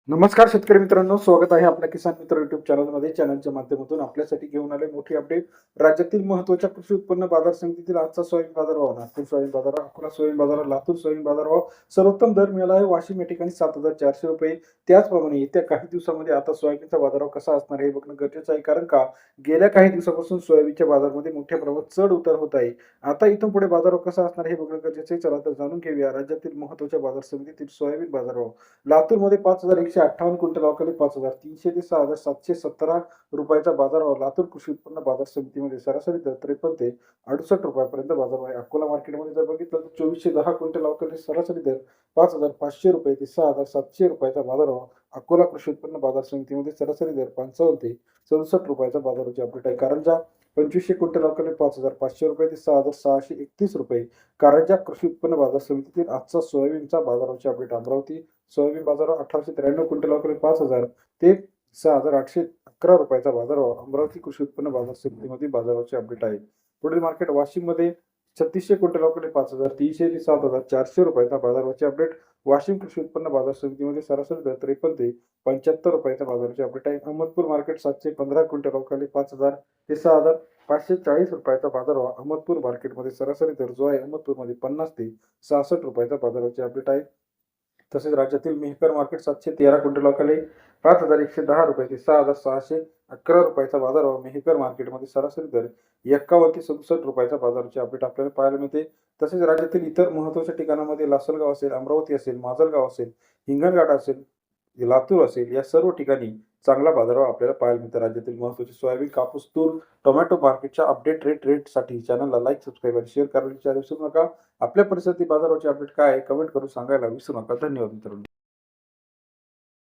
नमस्कार शेतकरी मित्रांनो, स्वागत आहे आपल्या किसान मित्र युट्यूब चॅनलमध्ये. चॅनलच्या माध्यमातून आपल्यासाठी घेऊन आले मोठी अपडेट. राज्यातील महत्त्वाच्या कृषी उत्पन्न बाजार समितीतील आजचा सोयाबीन बाजारभाव, नागपूर सोयाबीन बाजारभाव, अकोला सोयाबीन बाजारभाव, लातूर सोयाबीन बाजारभाव सर्वोत्तम दर मिळाला आहे. वाशिम या ठिकाणी 7,400 रुपये. त्याचप्रमाणे येत्या काही दिवसामध्ये आता सोयाबीनचा बाजारभाव कसा असणार आहे हे बघणं गरजेचं आहे, कारण का गेल्या काही दिवसापासून सोयाबीनच्या बाजारामध्ये मोठ्या प्रमाणात चढ उतार होत आहे. आता इथून पुढे बाजारभाव कसा असणार हे बघणं गरजेचं आहे. चला तर जाणून घेऊया राज्यातील महत्त्वाच्या बाजार समितीतील सोयाबीन बाजारभाव. लातूरमध्ये 5,158 क्विंटल अवकाळी 5,300 ते 6,717 रुपयाचा बाजारभाव. लातूर कृषी उत्पन्न बाजार समितीमध्ये सरासरी दर 53 ते 68 रुपयापर्यंत बाजारभाव आहे. अकोला मार्केटमध्ये जर बघितलं तर 2,410 क्विंटल अवकाळी सरासरी दर 5,500 रुपये ते 6,700 रुपयाचा बाजारभाव. अकोला कृषी उत्पन्न बाजार समितीमध्ये सरासरी दर 55 ते 67 रुपयाचा बाजाराची अपडेट आहे. कारंजा 2,500 क्विंटल अवकाळी 5,500 रुपये ते 6,631 रुपये. कारंजा कृषी उत्पन्न बाजार समितीतील आजचा सोयाबीनचा बाजाराची अपडेट. अमरावती सोयाबीन बाजारावर 1,893 क्विंटल अवकाळी 5,000 ते 6,811 रुपयाचा बाजारभाव. अमरावती कृषी उत्पन्न बाजार समितीमध्ये बाजाराची अपडेट आहे. पुढील मार्केट वाशिममध्ये 3,600 क्विंटल अवकाळी 5,300 ते 7,400 रुपयाचा बाजाराची अपडेट. वाशिम कृषी उत्पन्न बाजार समितीमध्ये सरासरी दर 53 ते 75 रुपयाचा बाजाराची अपडेट आहे. अहमदपूर मार्केट 715 क्विंटल अवकाळी 5,000 ते 6,540 रुपयाचा बाजारभाव. अहमदपूर मार्केटमध्ये सरासरी दर जो आहे अहमदपूरमध्ये 50 ते 66 रुपयाचा बाजाराची अपडेट आहे. तसेच राज्यातील मेहकर मार्केट 713 क्विंटल अवकाळी 5,110 रुपये ते 6,611 रुपयाचा बाजारभाव. मेहकर मार्केटमध्ये सरासरी दर 51 ते 67 रुपयाचा बाजाराची अपडेट आपल्याला पाहायला मिळते. तसेच राज्यातील इतर महत्त्वाच्या ठिकाणांमध्ये लासलगाव असेल, अमरावती असेल, माजलगाव असेल, हिंगणघाट असेल, लातूर असेल, या सर्व ठिकाणी चांगला बाजारभाव आपल्याला पाहायला मिळतो. राज्यातील महत्त्वाचे सोयाबीन, कापूस, तूर, टोमॅटो मार्केटच्या अपडेट रेटसाठी चॅनलला लाईक, सबस्क्राईब आणि शेअर करायला विसरू नका. आपल्या परिसरातील बाजाराची अपडेट काय आहे कमेंट करून सांगायला विसरू नका. धन्यवाद मित्रांनो.